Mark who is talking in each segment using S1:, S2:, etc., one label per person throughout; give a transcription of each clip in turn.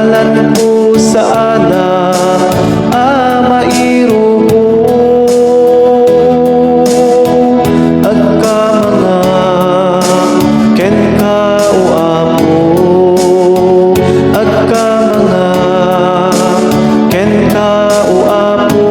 S1: ngalan po sa anak mairubo agkamana ken kao Apo agkamana ken kao Apo.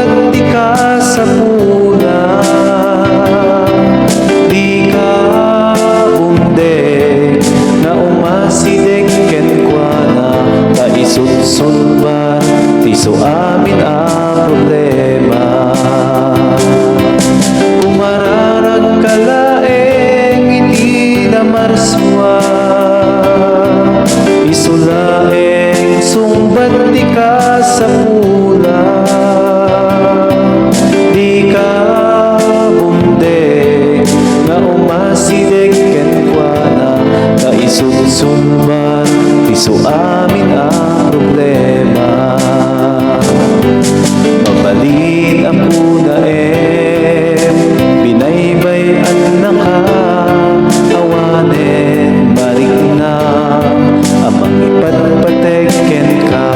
S1: sumbati ka sa pula. Di ka umde na umasidek ken kwa na kaisutsun ba tiso amin a problema. Kumararag kalaeng iti na marswa, isulaeng sumbat di ka sa pula. Di ka bumde nga umasidek ken kwa na kaisutsunban tiso amin a problema. Mabalin ang kuna binaybayan na ka awanen marikna amang ipatpateken ka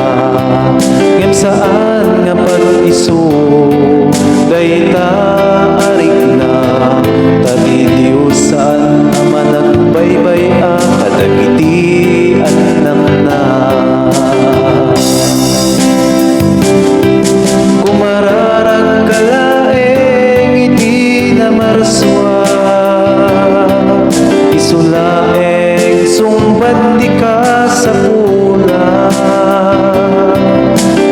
S1: ngem saan nga pag-iso dayta arik na tagi Diyos saan naman nagbaybay a kadagiti anak na. Kumararag kalaeng iti na marswa, isulaeng sumbat di ka sa pula.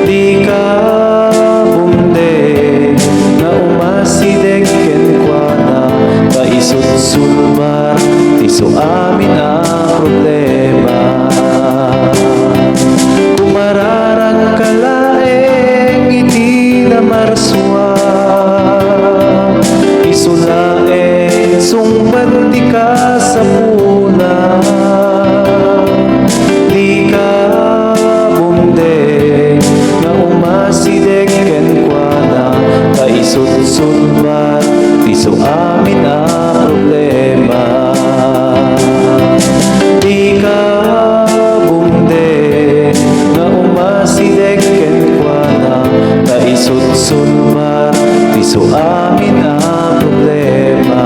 S1: Di ka bumde na umasidek ken kwa na kaisutsulbar tiso amin a problema. Kumararag kalaeng iti na marswa, isulaeng sumbat di ka sa pula. Di ka bumde na umasidek ken kwa na kaisutsulbar tiso amin a problema. Di ka bumde na umasidek ken kwa na kaisutsulbar tiso amin a problema.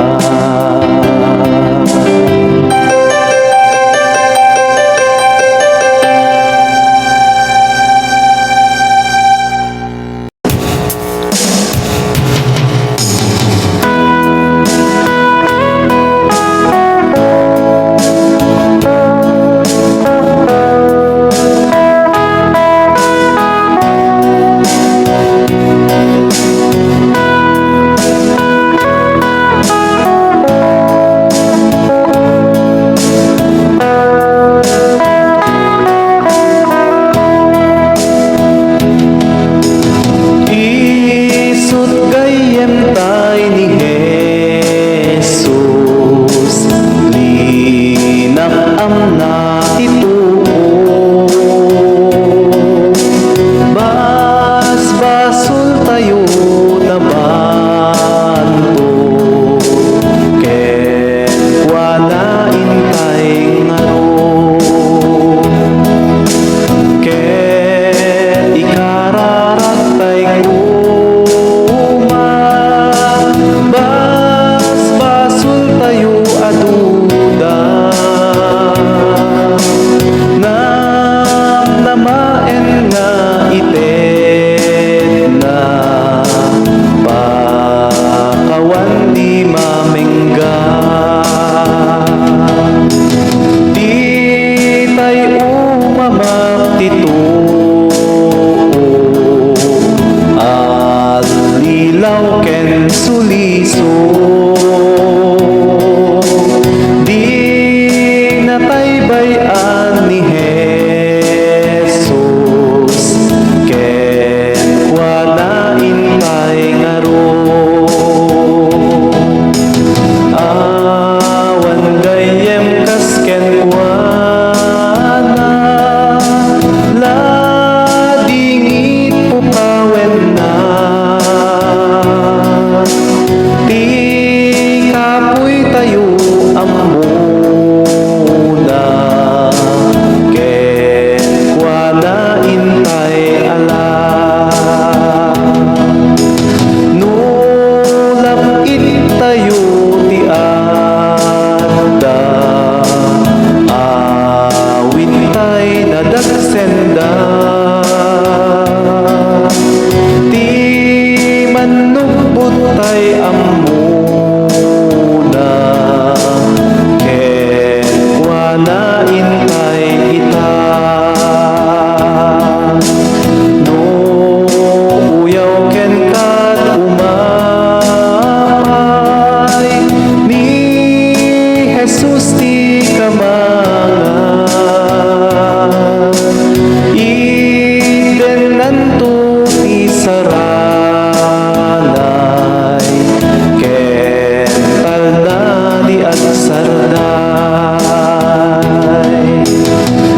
S1: Di Anubot tay amuna ken wanain tay ita no uyaw ken kat umay ni Jesus ti kamangan iden nanto ti saranay ken talna di agsarday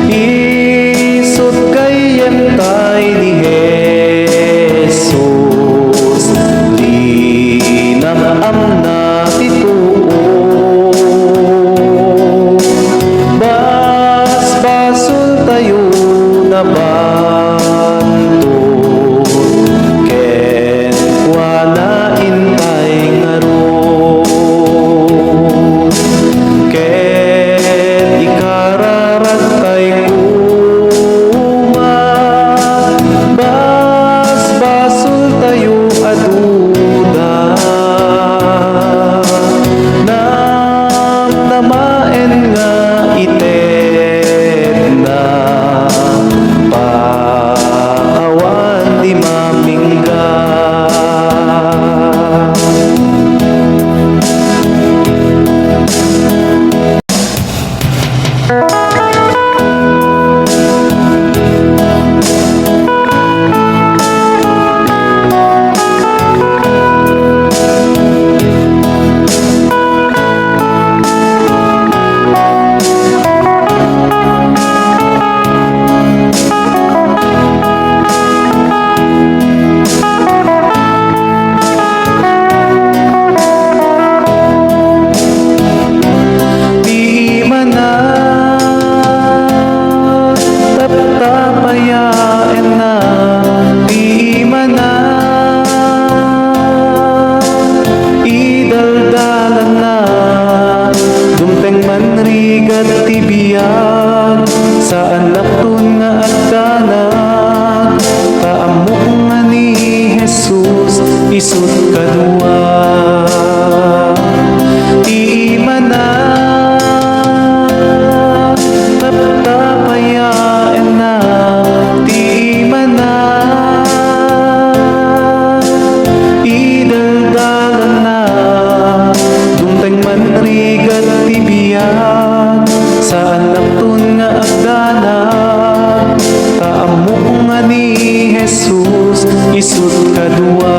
S1: isut kayen tay ni Jesus di namaamna ti tuo basbasul tayo na bantot ken wanain tay ngarot ken ikararat tay kuma basbasul tayo aduda namaen nga ited na paawan di mamingga di man na taptapayaen na di man na idaldalan na dumteng manrigat tibiyag saan laktun nga agdanag taamok nga ni Jesus isut kadua di man na taptapayaen na di man na idaldalan na dumteng manrigat tibiyag saan laktun nga agdanag taamok nga ni Jesus isut kadua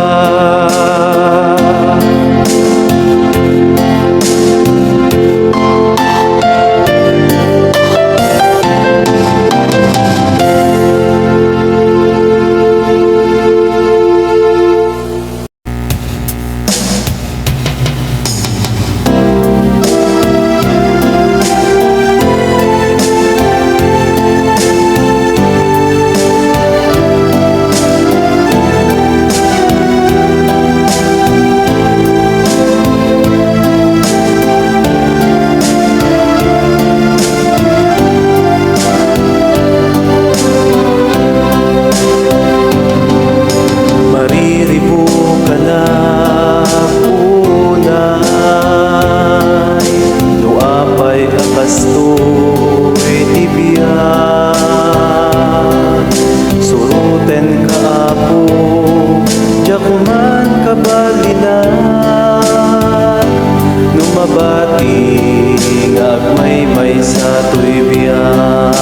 S1: mariribo ka na unay luapay akastoy tibiyag suruten ka apo jakuman kabalinan numabati ngagmay sa tuibiyag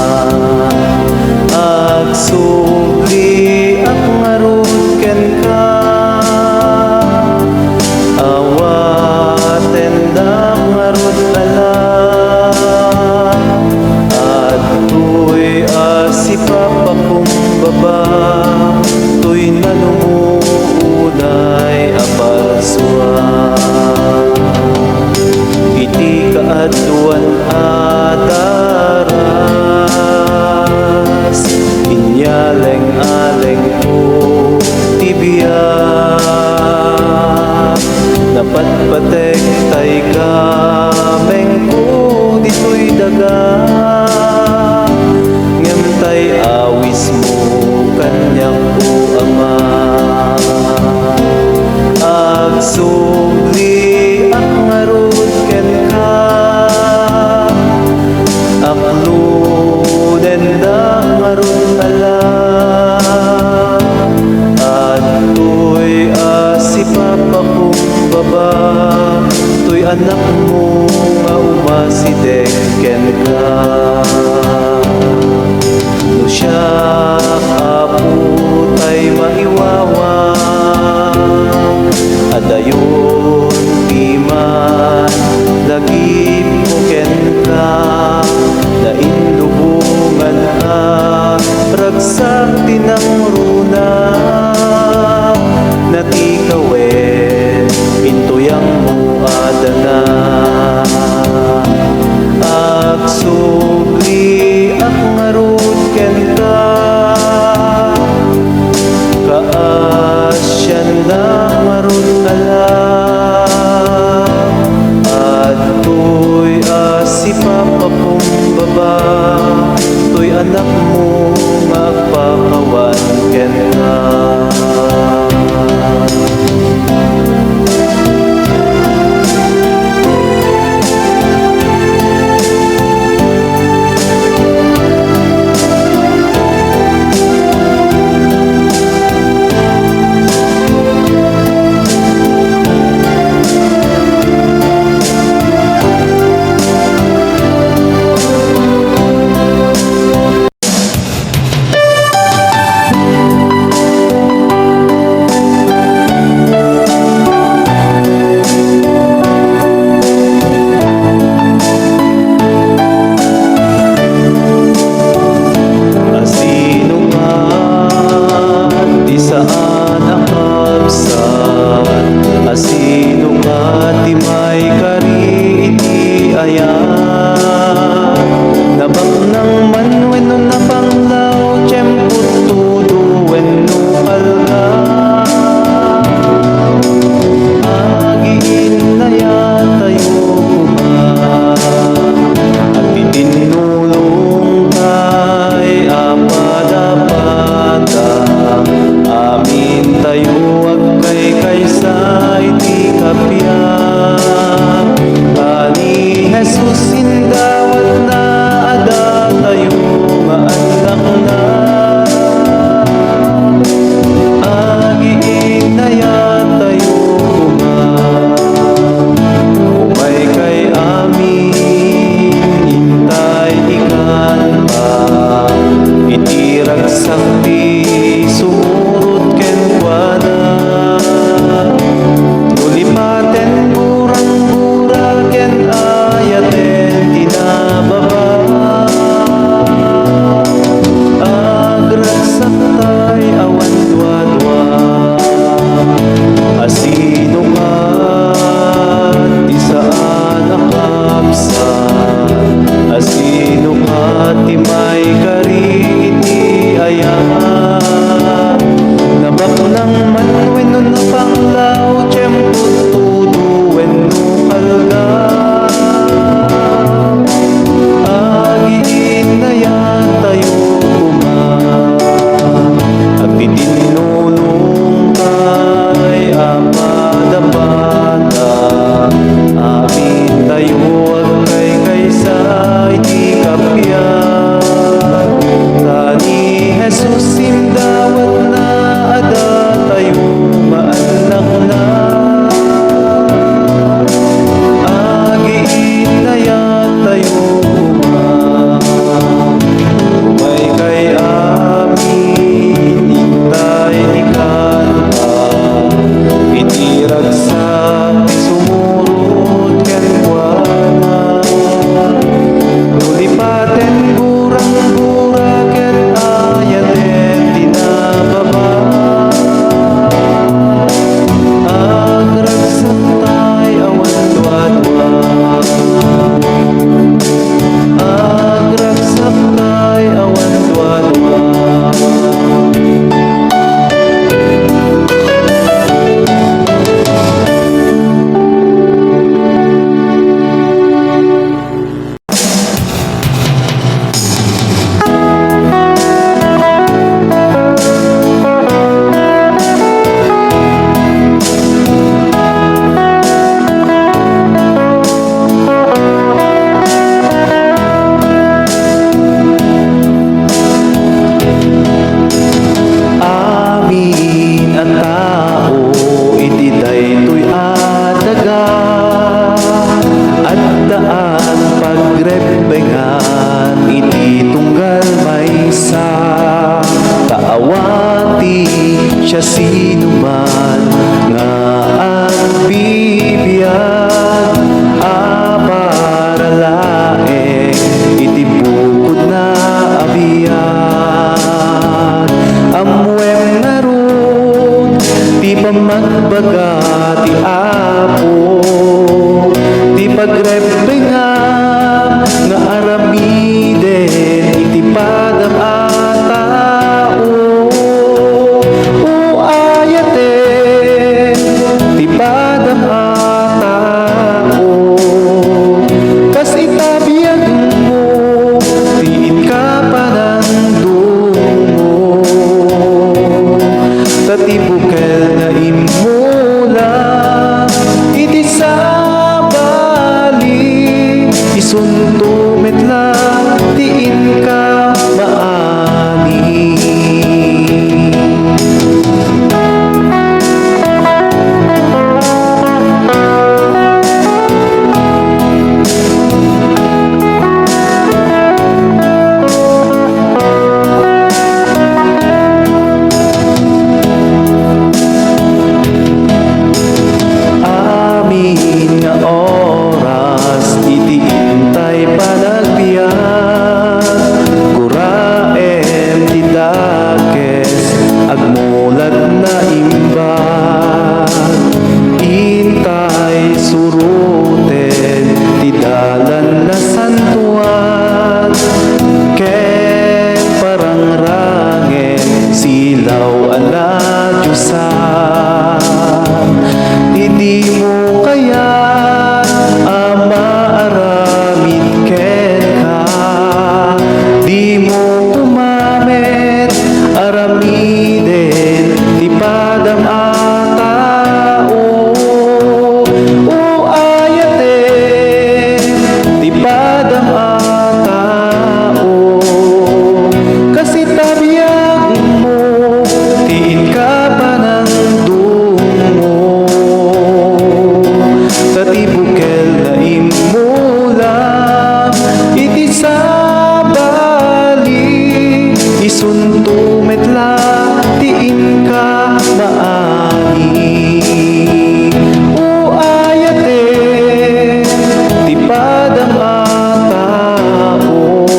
S1: agsugli ak ngarut ken ka awaten dak ngarut ala at tuy asipapakumbaba tuy nanumuuday apalswa iti kaadwan ataras inyaleng-aleng ko tibiyag napatpatek tay kameng ko dito'y daga ngem tay awis mo kanyak ko ama baba, to'y anak mo nga umasidek ken ka. No siya apot ay maiwawa, adayon di man lagip mo ken ka. Nainlubungan ka, ragsak tinang runa, natikawen, pintuyang mo adana. Agsubli ak ngarud ken ka, kaasyan na ngarud ala. At to'y asipapapumbaba, to'y anak mo nga agpakawan ken ka. baga ti Apo, ti pagreprenga nga aramiden iti padam a tao. O ayaten ti padam a tao, kas itabiag mo tiin ka panandungo, tatibukel na imula iti sabali, isunto metla tiin ka maani. Amin nga oras iti intay panagbiag, kuraem ti dakes agmulat na imbag, intay suruten ti dalan na santuan, ken parangrangen silaw ala Diyosan. Hindi mo kaya ama aramid ken ka, di mo umamit aramiden ti padam a tao. O ayaten ti padam a tao, kasi tabiyag mo tiin ka panandungo, tatibukel na imula iti sabali, isunto metla tiin ka maani. O ayaten ti padam a tao,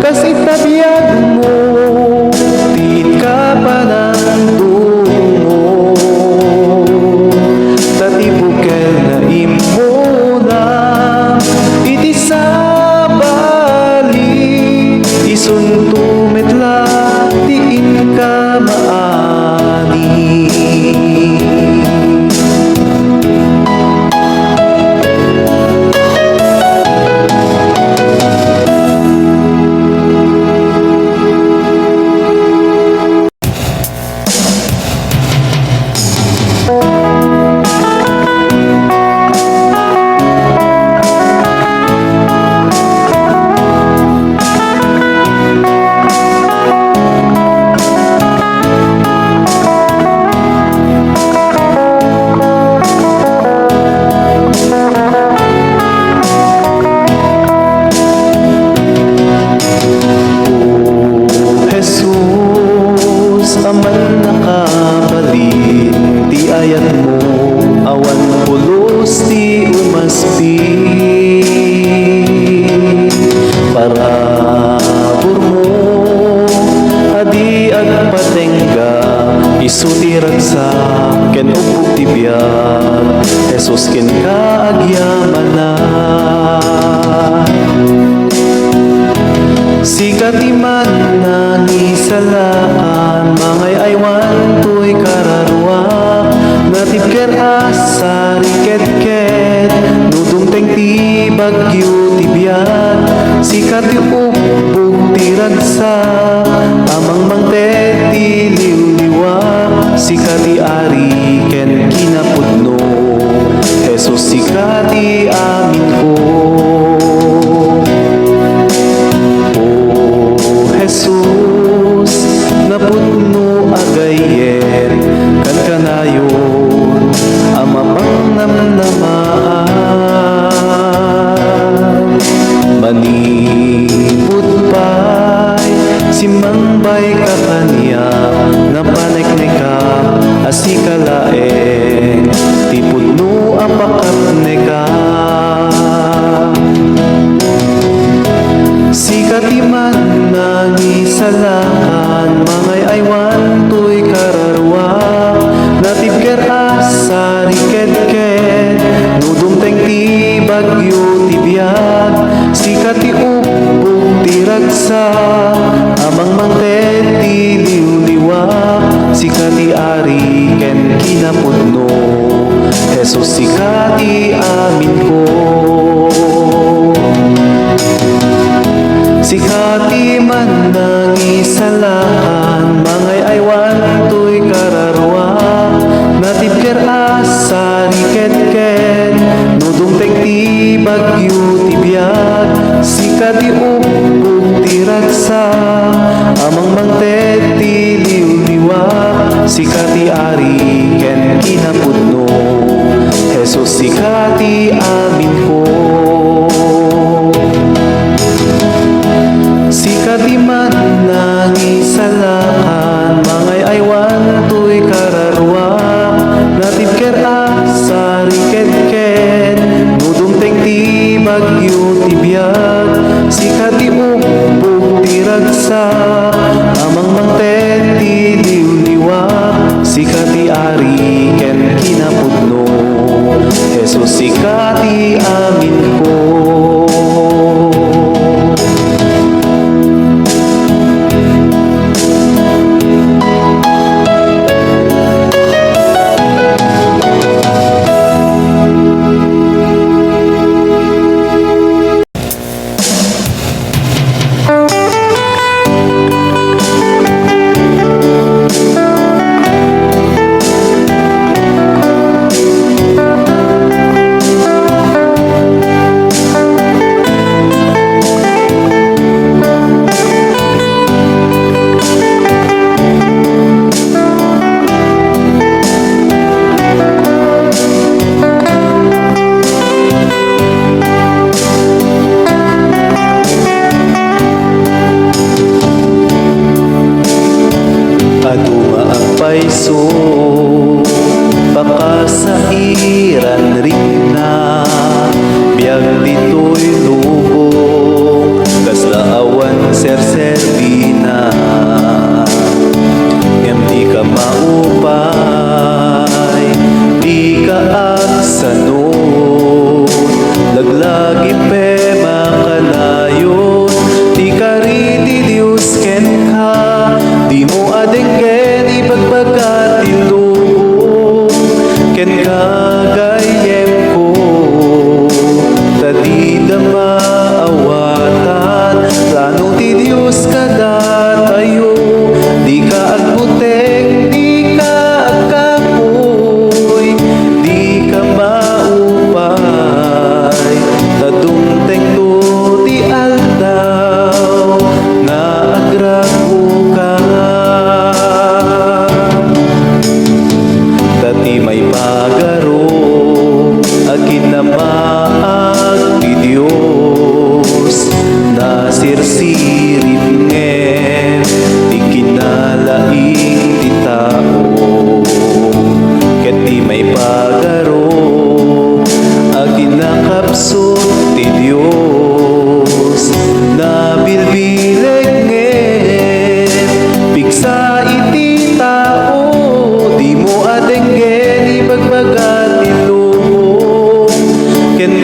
S1: kasi tabiyag mo tiin ka panandungo, tatibukel na imula iti sabali, isunto metla tiin ka maani. Jesus, aman nakabalin ti ayat mo, awan pulos ti umaspi, parabor mo adi agpatengga, isu ti ragsak ken upog ti biag, Jesus ken ka agyamanan. Sikat iman nangisalaan, mangay aywan to'y kararwa, natibker asa riket-ket, nudumteng ti bagyo ti biyan, sikat ti upog ti ragsak, amang mangted ti liwliwa, sikat ti ari ken kinapudno, Jesus sikat ti amin ko. Jesus, napudno ragsa, amang mangteti liw-liwak, sikati ari ken kinapudno, Jesus sikati amin ko. Sikati man nangisalakan, mangay aywan to'y kararwa, natibker asari ket-ket, nudumtek ti bagyo ti biag, sikati upog ti ragsa, amang mangted ti liw-liwak, sikati ari ken kinapudno, Jesus sikati amin ko. Sikati man nangisalakan, mangay aywan to'y kararwa, natibker asari ket-ket, nudumteng ti bagyo ti biag, sikati upog ti ragsa, amang mangted ti liw-liwak, sikati ari ken kinapudno, Jesus sikati amin ko. Aduma ang paiso, baka sa iran rin na, biyag dito'y lubong, kaslaawan ser-servina, ngem di ka maupay, di ka agsanod, laglagi pe makalayon, di ka riti Diyos ken ka, di mo adenggen ibagbagat ilubong, ken kagayem ko, tadida maawatan, plano ti Diyos kadatayo, di ka agbutek, di ka agkapoy, di ka maupay, tadumteng to ti aldaw, nga agrapo ka. Tati may pagaro, akin na maag ti Diyos, na sirsirip ngem, di kinalaing ti tao. Ket di may pagaro, akin na kapsot ti Diyos, na bilbileg ngem, piksa iti tao, di mo adenggen ibagbagat ilubong, ken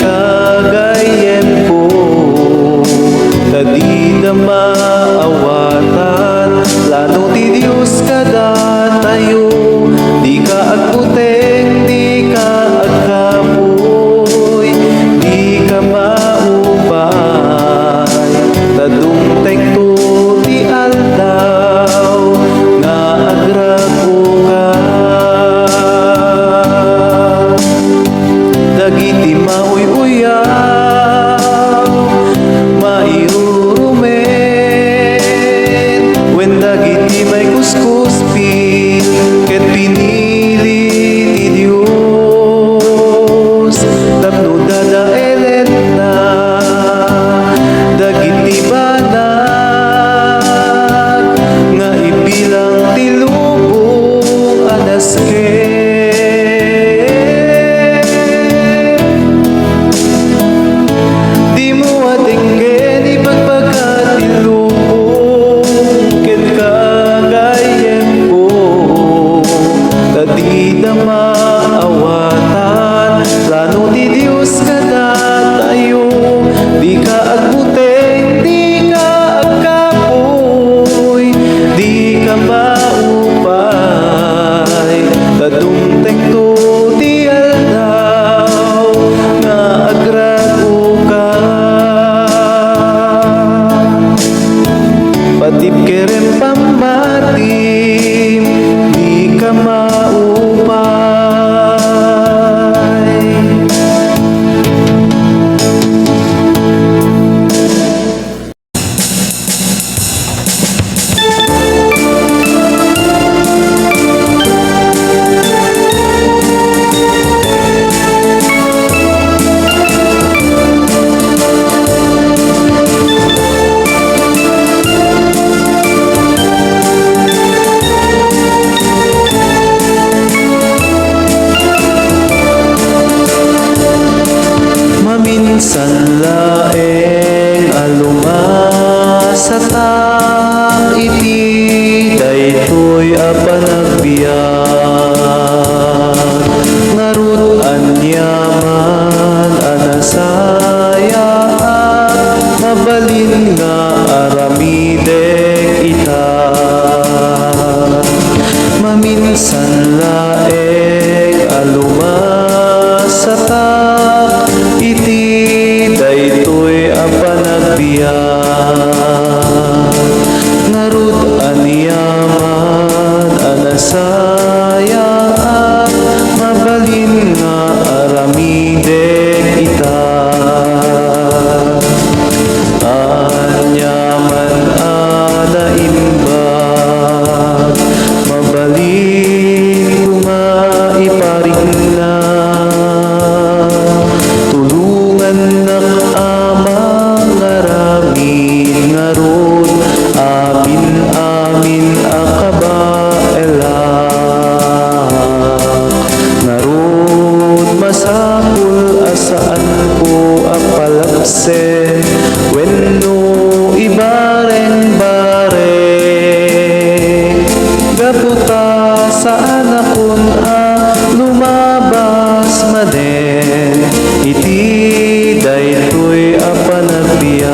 S1: manen, iti daytoy a panagbiag.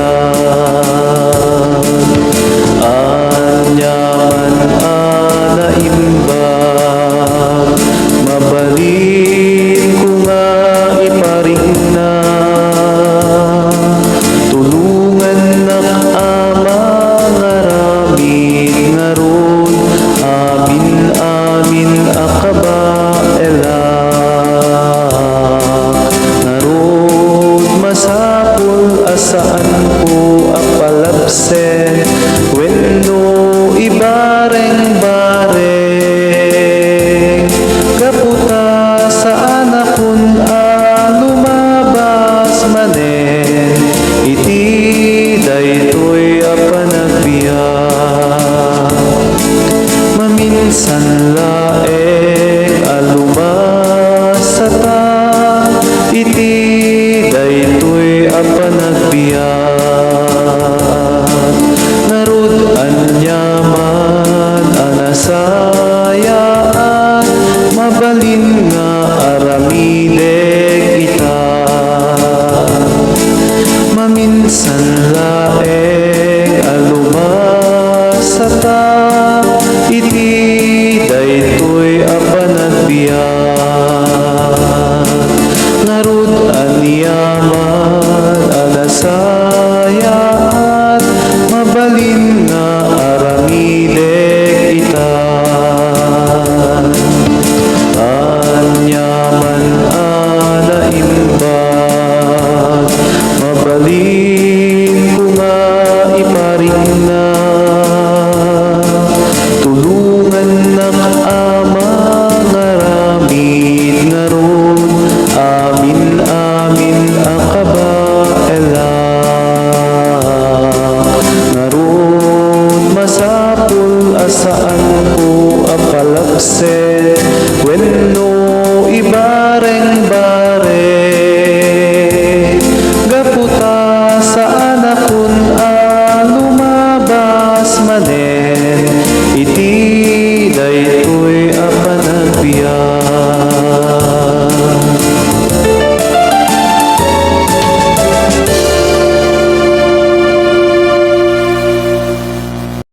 S1: Anyaman ana imbag, mabalin ko nga iparigna. Tulungan na ama ngaramid ngaron, amin akabaela. Narod masapul asaan ko apalabsen, wenno ibareng-bareng. Kaputa saan akon lumabas manen, iti daytoy a panagbiag. Maminsan laeng alumasata, iti daytoy a panagbiag. Narod anyaman anasayaan, mabalin nga aramideg ita. Maminsan laeng alumasata, iti daytoy a panagbiag. Narod anyaman anasayaan,